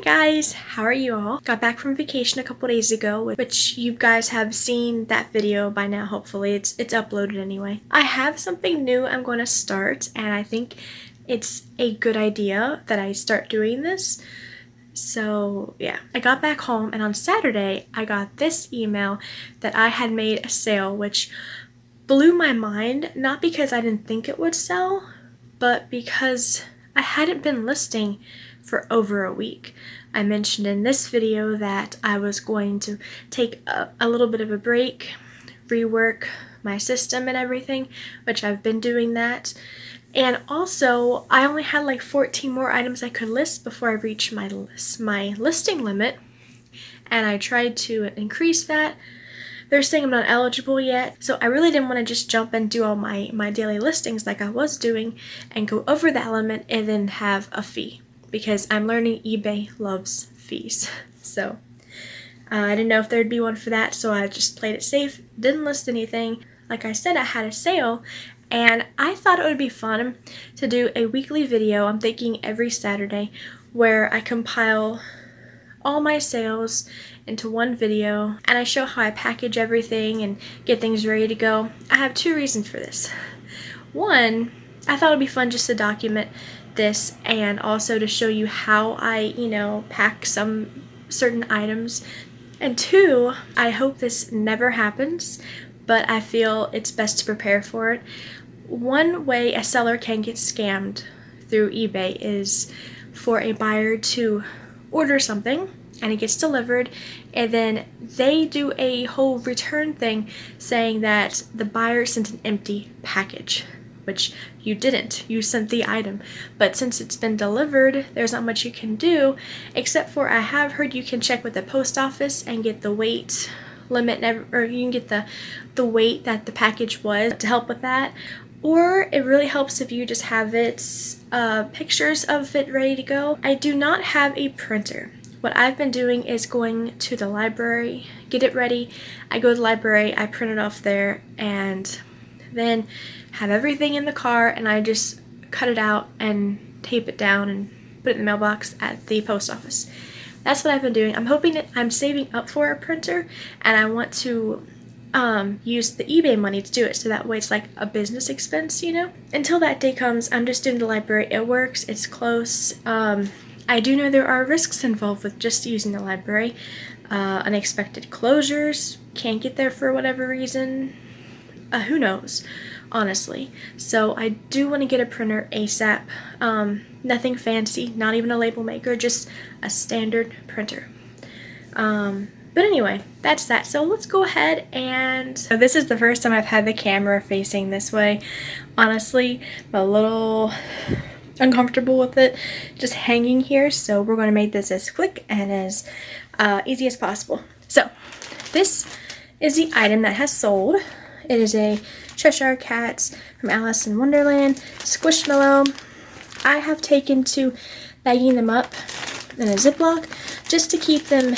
guys, how are you all? Got back from vacation a couple days ago, which you guys have seen that video by now. Hopefully it's uploaded anyway. I have something new I'm going to start, and I think it's a good idea that I start doing this. So yeah, I got back home, and on Saturday I got this email that I had made a sale, which blew my mind, not because I didn't think it would sell, but because I hadn't been listing for over a week. I mentioned in this video that I was going to take a little bit of a break, rework my system and everything, which I've been doing that. And also, I only had like 14 more items I could list before I reached my listing limit, and I tried to increase that. They're saying I'm not eligible yet, so I really didn't want to just jump and do all my daily listings like I was doing and go over that limit and then have a fee, because I'm learning eBay loves fees. So I didn't know if there'd be one for that, so I just played it safe, didn't list anything. Like I said, I had a sale, and I thought it would be fun to do a weekly video. I'm thinking every Saturday, where I compile all my sales into one video and I show how I package everything and get things ready to go. I have two reasons for this. One, I thought it would be fun just to document this and also to show you how I, pack some certain items. And two, I hope this never happens, but I feel it's best to prepare for it. One way a seller can get scammed through eBay is for a buyer to order something and it gets delivered, and then they do a whole return thing saying that the buyer sent an empty package, which you didn't. You sent the item, but since it's been delivered, there's not much you can do, except for I have heard you can check with the post office and get the weight limit, or you can get the weight that the package was to help with that. Or it really helps if you just have pictures of it ready to go. I do not have a printer. What I've been doing is going to the library, get it ready. I go to the library, I print it off there, and then have everything in the car, and I just cut it out and tape it down and put it in the mailbox at the post office. That's what I've been doing. I'm hoping that I'm saving up for a printer, and I want to use the eBay money to do it, so that way it's like a business expense, Until that day comes, I'm just doing the library. It works, it's close. I do know there are risks involved with just using the library. Unexpected closures, can't get there for whatever reason. Who knows, honestly. So I do want to get a printer ASAP. Nothing fancy, not even a label maker, just a standard printer. But anyway, that's that. So let's go ahead and... So this is the first time I've had the camera facing this way. Honestly, I'm a little uncomfortable with it just hanging here, so we're going to make this as quick and as easy as possible. So this is the item that has sold. It is a Cheshire Cat from Alice in Wonderland Squishmallow. I have taken to bagging them up in a Ziploc just to keep them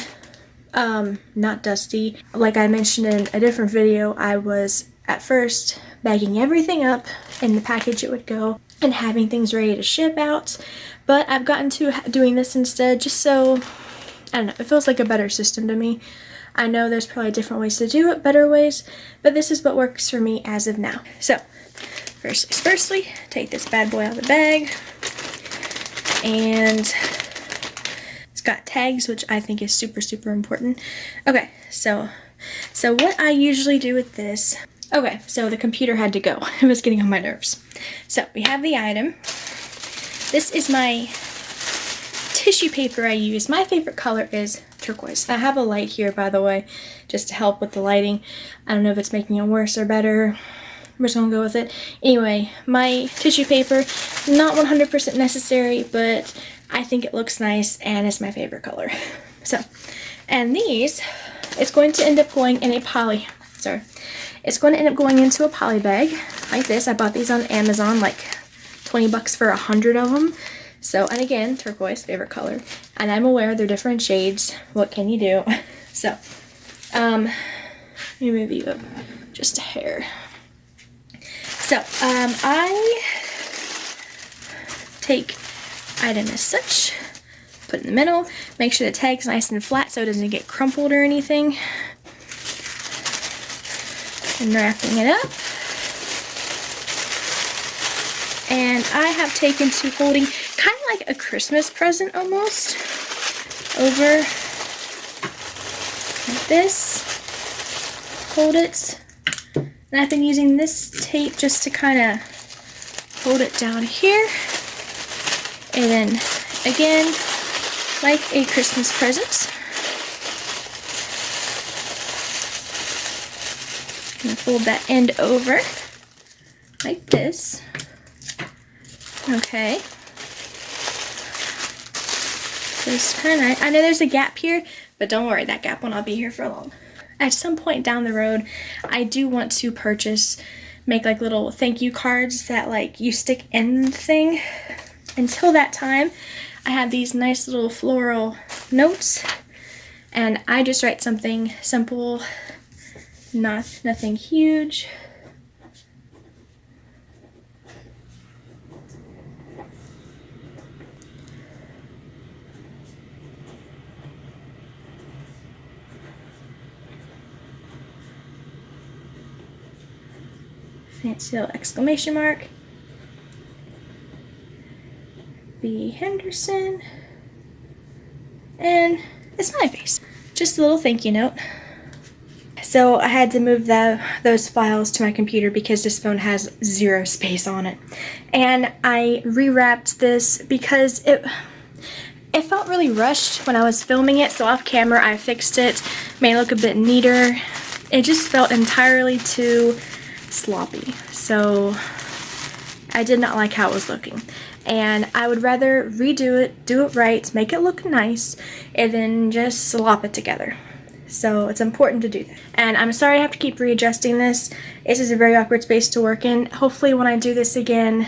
not dusty. Like I mentioned in a different video, I was at first bagging everything up in the package it would go and having things ready to ship out, but I've gotten to doing this instead, just so, I don't know, it feels like a better system to me. I know there's probably different ways to do it, better ways, but this is what works for me as of now. So firstly, take this bad boy out of the bag, and it's got tags, which I think is super important. Okay, so what I usually do with this, okay, so the computer had to go. It was getting on my nerves. So we have the item. This is my tissue paper I use. My favorite color is turquoise. I have a light here, by the way, just to help with the lighting. I don't know if it's making it worse or better. We're just gonna go with it. Anyway, my tissue paper, not 100% necessary, but I think it looks nice and it's my favorite color. So, and these, it's going to end up going in a it's going to end up going into a poly bag like this. I bought these on Amazon, like 20 bucks for 100 of them. So, and again, turquoise, favorite color. And I'm aware they're different shades. What can you do? So, let me move you up just a hair. So, I take item as such, Put it in the middle. Make sure the tag's nice and flat so it doesn't get crumpled or anything. And wrapping it up. And I have taken to folding kind of like a Christmas present almost over like this. Hold it. And I've been using this tape just to kind of hold it down here. And then again, like a Christmas present. I'm gonna fold that end over like this. Okay. Just kind of, I know there's a gap here, but don't worry, that gap will not be here for long. At some point down the road, I do want to make like little thank you cards that like you stick in the thing. Until that time, I have these nice little floral notes, and I just write something simple, nothing huge. Fancy little exclamation mark. V.Henderson. And a smiley face. Just a little thank you note. So I had to move those files to my computer because this phone has 0 space on it. And I rewrapped this because it felt really rushed when I was filming it, so off camera I fixed it, made it look a bit neater. It just felt entirely too sloppy, so I did not like how it was looking. And I would rather redo it, do it right, make it look nice, and then just slop it together. So it's important to do that. And I'm sorry I have to keep readjusting this. This is a very awkward space to work in. Hopefully when I do this again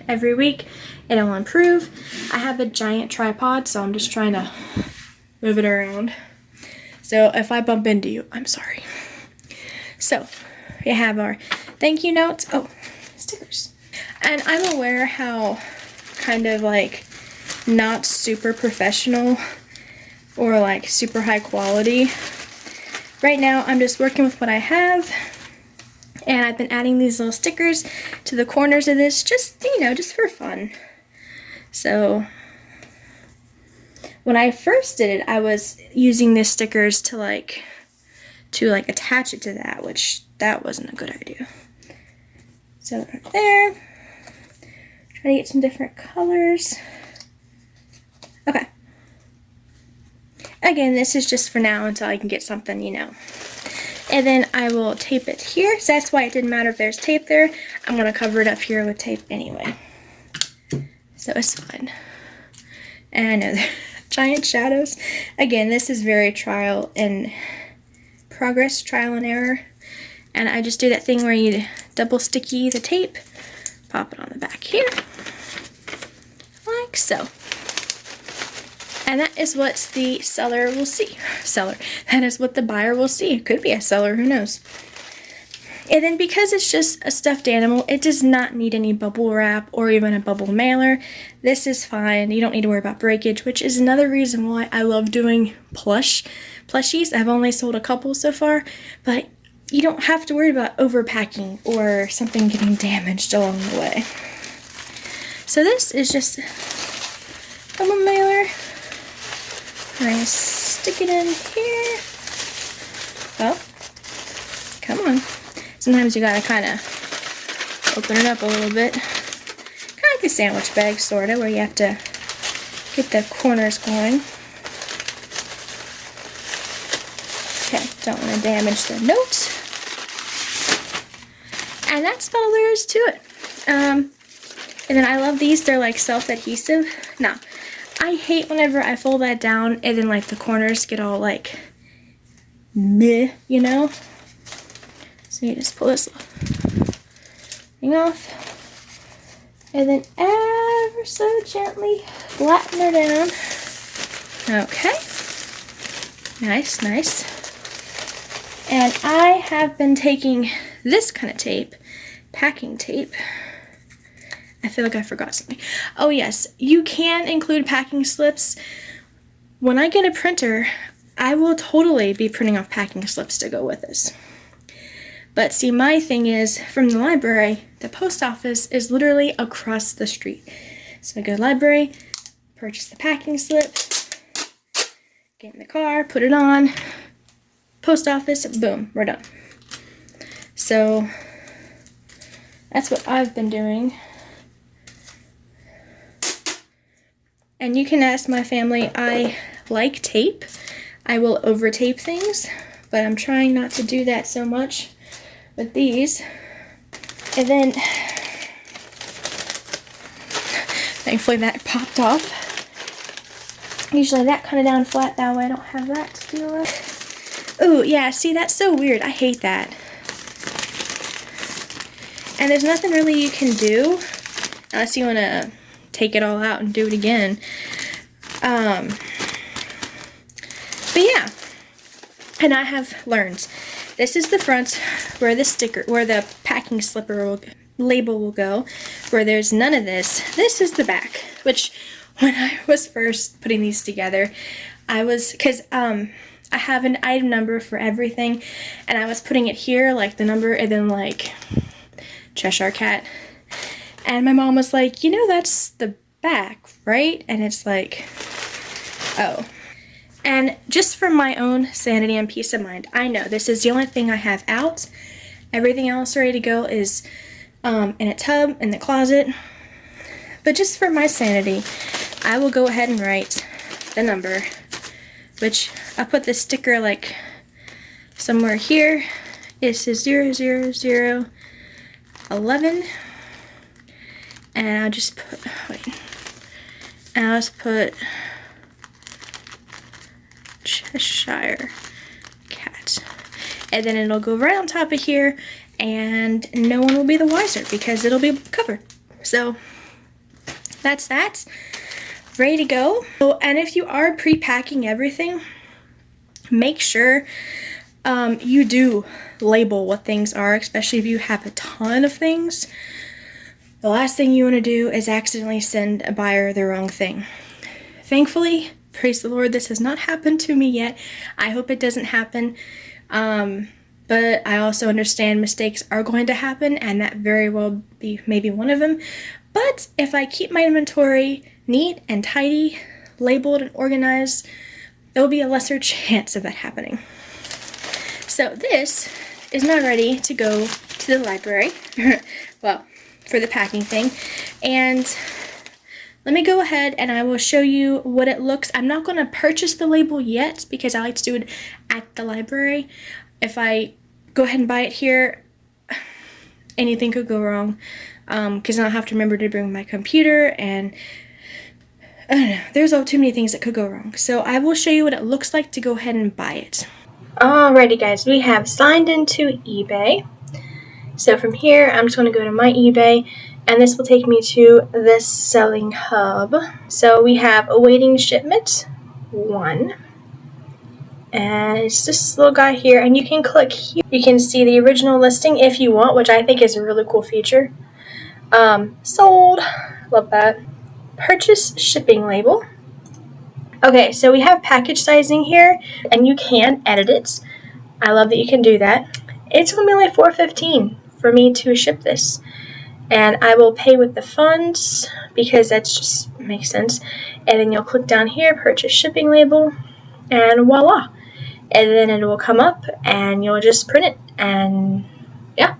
every week, it'll improve. I have a giant tripod, so I'm just trying to move it around. So if I bump into you, I'm sorry. So we have our thank you notes. Oh, stickers. And I'm aware how kind of like not super professional or like super high quality. Right now I'm just working with what I have, and I've been adding these little stickers to the corners of this just, you know, just for fun. So when I first did it, I was using these stickers to like attach it to that, which that wasn't a good idea. So right there, try to get some different colors. Okay. Again, this is just for now until I can get something, you know. And then I will tape it here. So that's why it didn't matter if there's tape there. I'm going to cover it up here with tape anyway. So it's fine. And I know the giant shadows. Again, this is very trial and error. And I just do that thing where you double sticky the tape, pop it on the back here, like so. And that is what the seller will see. That is what the buyer will see. It could be a seller, who knows. And then because it's just a stuffed animal, it does not need any bubble wrap or even a bubble mailer. This is fine. You don't need to worry about breakage, which is another reason why I love doing plushies. I've only sold a couple so far, but you don't have to worry about overpacking or something getting damaged along the way. So this is just bubble mailer. I'm going to stick it in here. Oh, come on. Sometimes you gotta kind of open it up a little bit. Kind of like a sandwich bag, sort of, where you have to get the corners going. Okay, don't want to damage the note. And that's about all there is to it. And then I love these. They're like self-adhesive. Now, I hate whenever I fold that down and then like the corners get all like meh, you know? So you just pull this thing off and then ever so gently flatten her down. Okay. Nice, nice. And I have been taking this kind of tape, packing tape. I feel like I forgot something. Oh yes, you can include packing slips when I get a printer, I will totally be printing off packing slips to go with this. But see, my thing is, from the library, the post office is literally across the street. So I go to the library, purchase the packing slip, get in the car, put it on, post office, boom, we're done. So that's what I've been doing. And you can ask my family, I like tape. I will over tape things, but I'm trying not to do that so much with these. And then, thankfully that popped off. Usually that kind of down flat, that way I don't have that to deal with. Ooh, yeah, see, that's so weird. I hate that. And there's nothing really you can do unless you want to take it all out and do it again. But yeah, and I have learned. This is the front where the sticker, where the packing slipper label will go, where there's none of this. This is the back, which when I was first putting these together, because I have an item number for everything, and I was putting it here, like the number, and then like Cheshire Cat. And my mom was like, you know, that's the back, right? And it's like, oh. And just for my own sanity and peace of mind, I know this is the only thing I have out. Everything else ready to go is in a tub in the closet. But just for my sanity, I will go ahead and write the number, which I'll put the sticker like somewhere here. It says 00011. And I'll just put, I'll just put Cheshire Cat. And then it'll go right on top of here, and no one will be the wiser because it'll be covered. So that's that. Ready to go. Oh, and if you are pre-packing everything, make sure you do label what things are, especially if you have a ton of things. The last thing you want to do is accidentally send a buyer the wrong thing. Thankfully, praise the Lord, this has not happened to me yet. I hope it doesn't happen. But I also understand mistakes are going to happen, and that very well be maybe one of them. But if I keep my inventory neat and tidy, labeled and organized, there'll be a lesser chance of that happening. So this is now ready to go to the library. Well, for the packing thing. And let me go ahead and I will show you what it looks. I'm not going to purchase the label yet because I like to do it at the library. If I go ahead and buy it here, anything could go wrong, because I'll have to remember to bring my computer, and I don't know, there's too many things that could go wrong. So I will show you what it looks like to go ahead and buy it. Alrighty guys, we have signed into eBay. So from here, I'm just going to go to my eBay, and this will take me to this selling hub. So we have awaiting shipment 1, and it's this little guy here, and you can click here. You can see the original listing if you want, which I think is a really cool feature. Sold, love that. Purchase shipping label. Okay, so we have package sizing here, and you can edit it. I love that you can do that. It's going to be only $4.15 for me to ship this, and I will pay with the funds because that just makes sense. And then you'll click down here, purchase shipping label, and voila, and then it will come up and you'll just print it, and yeah.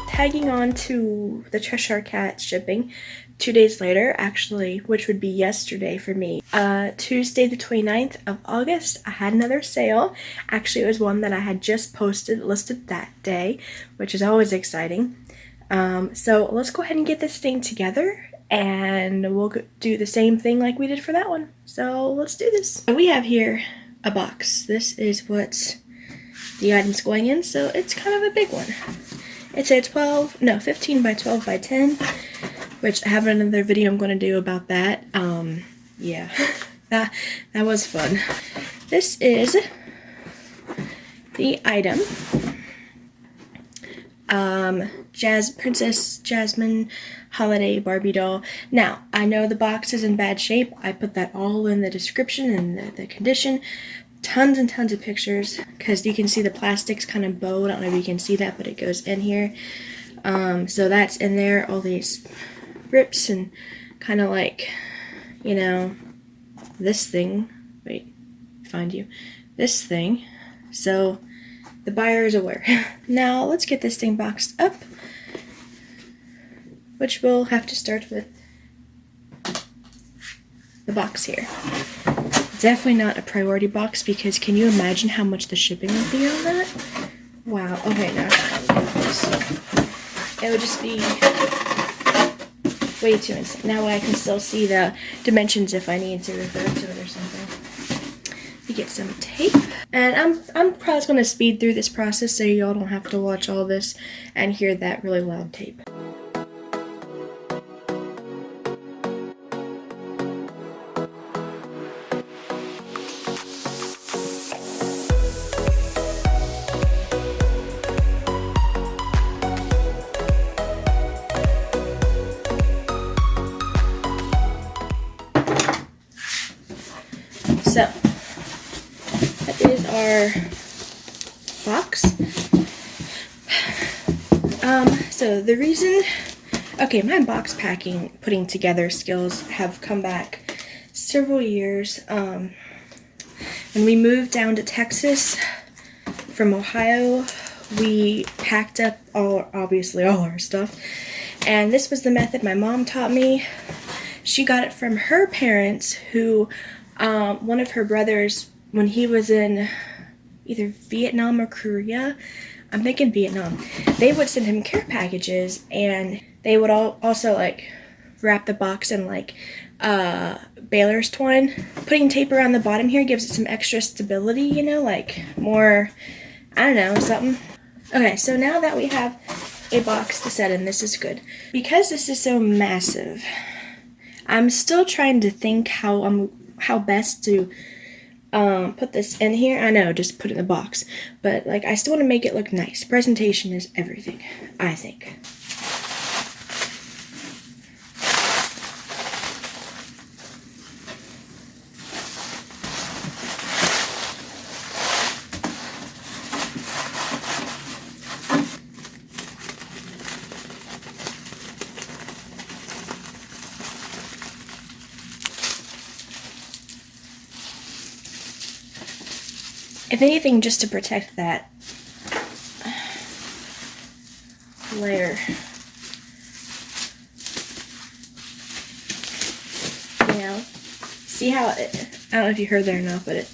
Tagging on to the Cheshire Cat shipping 2 days later, actually, which would be yesterday for me. Tuesday the 29th of August, I had another sale. Actually, it was one that I had just listed that day, which is always exciting. So let's go ahead and get this thing together, and we'll do the same thing like we did for that one. So let's do this. So we have here a box. This is what the item's going in, so it's kind of a big one. It's a 15 by 12 by 10, which I have another video I'm going to do about that. Yeah, that was fun. This is the item. Princess Jasmine Holiday Barbie doll. Now, I know the box is in bad shape. I put that all in the description and the condition. Tons and tons of pictures, because you can see the plastic's kind of bowed. I don't know if you can see that, but it goes in here. So that's in there. All these rips and kind of like, you know, this thing. Wait, find you. This thing. So the buyer is aware. Now let's get this thing boxed up, which we'll have to start with the box here. Definitely not a priority box, because can you imagine how much the shipping would be on that? Wow. Okay, now it would just be way too insane. Now I can still see the dimensions if I need to refer to it or something. You get some tape, and I'm probably going to speed through this process so y'all don't have to watch all this and hear that really loud tape. So, that is our box. So the reason, okay, my box putting together skills have come back several years. When we moved down to Texas from Ohio, we packed up obviously all our stuff. And this was the method my mom taught me. She got it from her parents, who one of her brothers, when he was in either Vietnam or Korea, I'm thinking Vietnam, they would send him care packages, and they would also like wrap the box in like baler's twine. Putting tape around the bottom here gives it some extra stability, you know, like more, I don't know, something. Okay, so now that we have a box to set in, this is good. Because this is so massive, I'm still trying to think how best to put this in here. I know, just put it in the box, but like I still want to make it look nice. Presentation is everything, I think. If anything, just to protect that layer. You know? See how it, I don't know if you heard that or not, but it,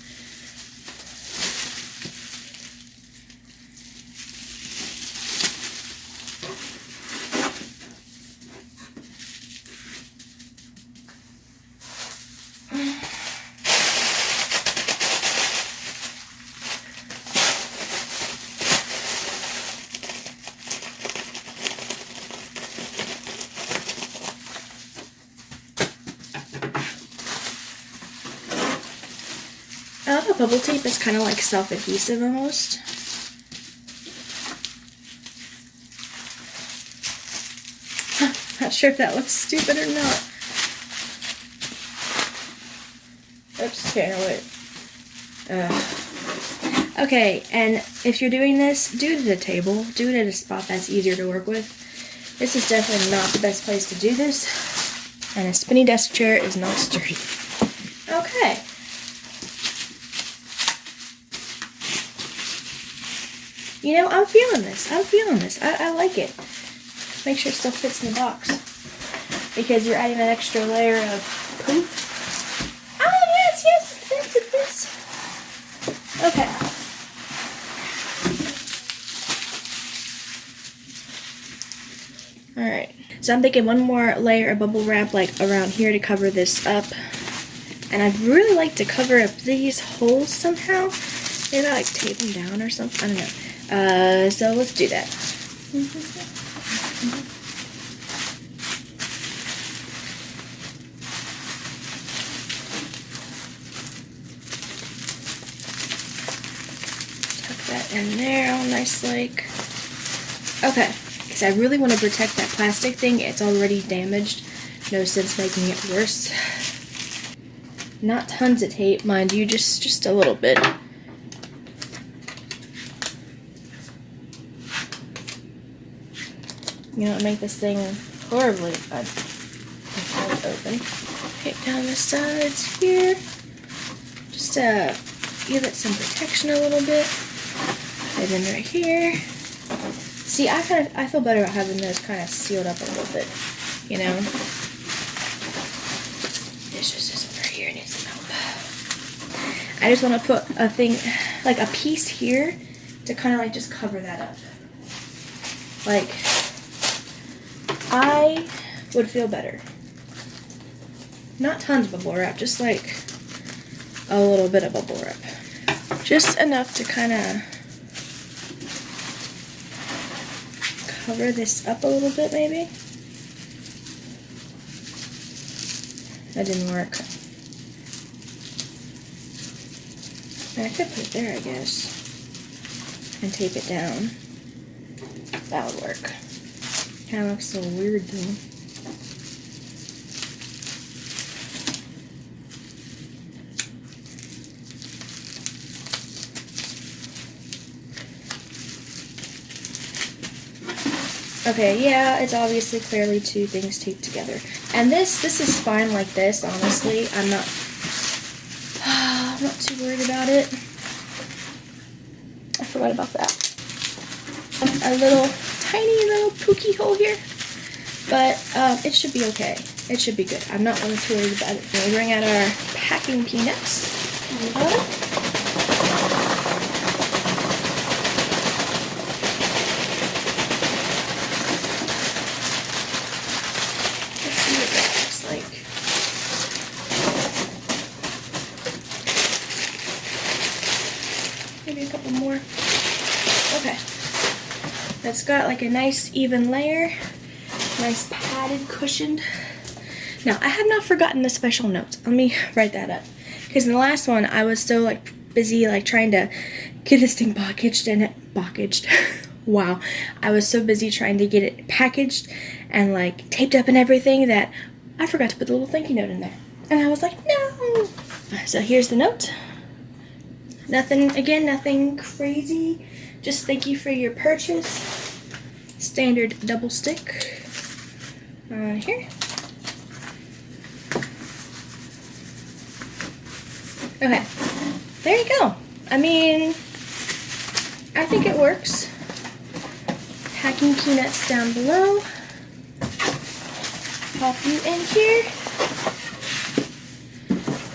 I love how bubble tape is kind of like self-adhesive almost. Not sure if that looks stupid or not. Oops, okay, wait. Okay, and if you're doing this, do it at a table. Do it at a spot that's easier to work with. This is definitely not the best place to do this. And a spinny desk chair is not sturdy. Okay. You know, I'm feeling this. I like it. Make sure it still fits in the box, because you're adding an extra layer of poof. Oh, yes, it fits. Okay. Alright. So I'm thinking one more layer of bubble wrap, like around here, to cover this up. And I'd really like to cover up these holes somehow. Maybe I like tape them down or something. I don't know. So let's do that. Tuck that in there all nice like. Okay, because I really want to protect that plastic thing. It's already damaged. No sense making it worse. Not tons of tape, mind you, just a little bit. You don't make this thing horribly open. Okay, down the sides here. Just give it some protection a little bit. And then right here. See, I feel better about having those kind of sealed up a little bit, you know. It's just this over here needs some help. I just want to put a thing, like a piece here, to kind of like just cover that up. Like, I would feel better. Not tons of bubble wrap, just like a little bit of bubble wrap. Just enough to kind of cover this up a little bit, maybe. That didn't work. I could put it there, I guess, and tape it down. That would work. Kind of looks so weird though. Okay, yeah, it's obviously clearly two things taped together. And this is fine like this, honestly. I'm not too worried about it. I forgot about that. A little tiny little pookie hole here. But it should be okay. It should be good. I'm not really too worried about it. We'll bring out our packing peanuts. Maybe a couple more. Okay. That's got like a nice even layer. Nice padded, cushioned. Now, I have not forgotten the special notes. Let me write that up. Because in the last one, I was so like busy like trying to get this thing packaged and wow. I was so busy trying to get it packaged and like taped up and everything that I forgot to put the little thank you note in there. And I was like, no. So here's the note. Nothing crazy. Just thank you for your purchase. Standard double stick on here. Okay, there you go. I mean, I think it works. Packing peanuts down below. Pop you in here.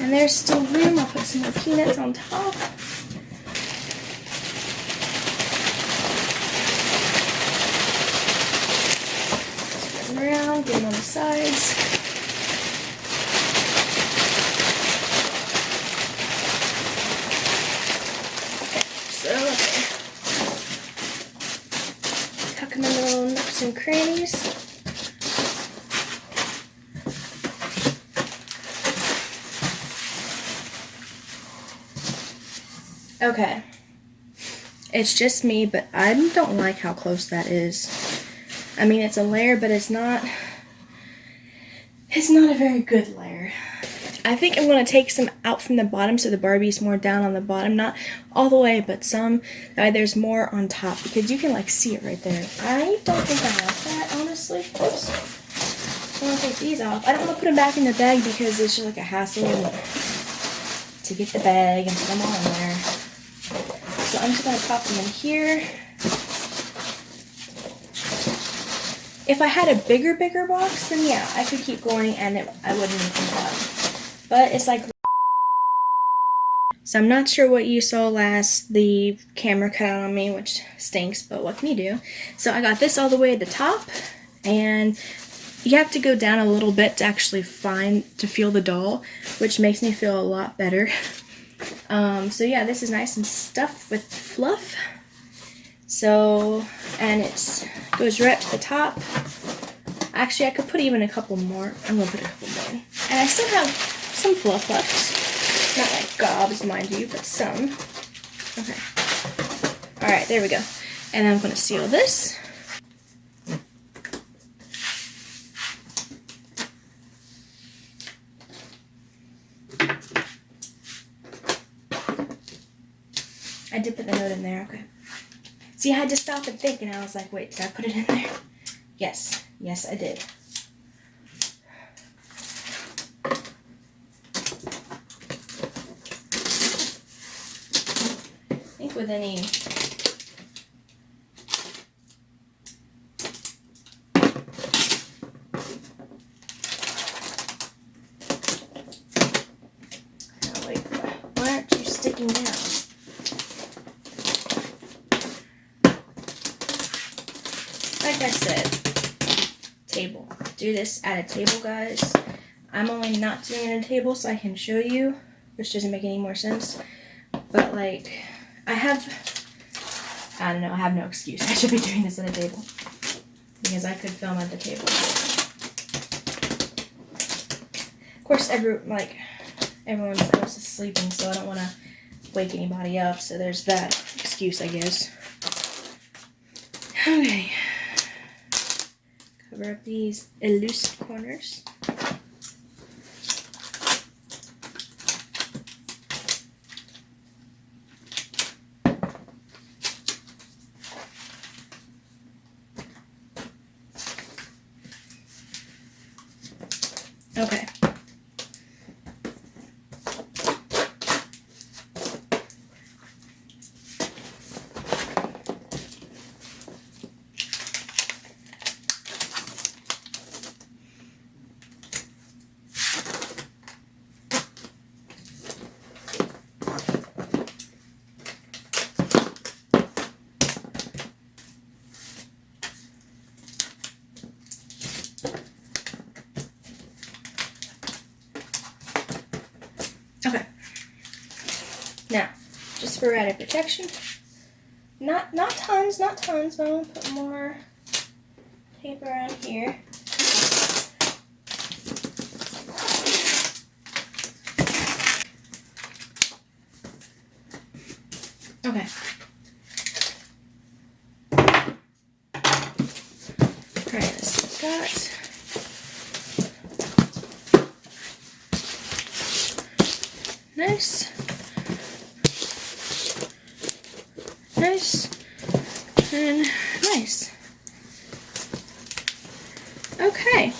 And there's still room. I'll put some more peanuts on top. Spin them around, get them on the sides. Okay, so tuck them in the little nooks and crannies. Okay, it's just me, but I don't like how close that is. I mean, it's a layer, but it's not a very good layer. I think I'm going to take some out from the bottom so the Barbie's more down on the bottom. Not all the way, but some. There's more on top because you can like see it right there. I don't think I like that, honestly. Oops. I want to take these off. I don't want to put them back in the bag because it's just like a hassle to get the bag and put them all in there. So I'm just going to pop them in here. If I had a bigger box, then yeah, I could keep going and I wouldn't even bother. But it's like... So I'm not sure what you saw last. The camera cut out on me, which stinks, but what can you do? So I got this all the way at the top, and you have to go down a little bit to actually feel the doll, which makes me feel a lot better. So yeah, this is nice and stuffed with fluff. So, and it goes right to the top. Actually, I could put even a couple more. I'm gonna put a couple more in. And I still have some fluff left. Not like gobs, mind you, but some. Okay. Alright, there we go. And I'm going to seal this. I did put the note in there, okay. See, I had to stop and think, and I was like, wait, did I put it in there? Yes. Yes, I did. I think with any... Oh, wait, why aren't you sticking down? Like I said, table. Do this at a table, guys. I'm only not doing it at a table so I can show you, which doesn't make any more sense. But like, I don't know, I have no excuse. I should be doing this at a table because I could film at the table. Of course, everyone else is sleeping, so I don't want to wake anybody up. So there's that excuse, I guess. Okay. Cover up these elusive corners. Okay. Okay. Now, just for added protection, not tons, but I'm gonna put more tape around here. Okay. Alright, let's do that. Nice. Nice. And nice. Okay.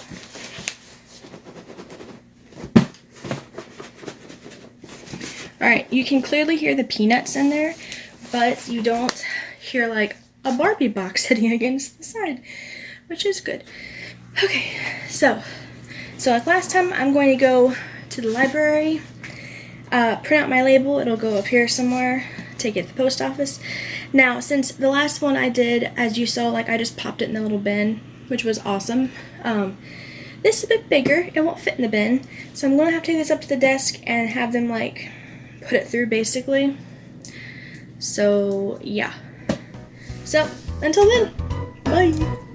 Alright, you can clearly hear the peanuts in there, but you don't hear like a Barbie box hitting against the side, which is good. Okay, so like last time, I'm going to go to the library, print out my label. It'll go up here somewhere, take it to the post office. Now, since the last one I did, as you saw, like I just popped it in the little bin, which was awesome. This is a bit bigger. It won't fit in the bin, so I'm going to have to take this up to the desk and have them like put it through basically. So yeah. So until then, bye.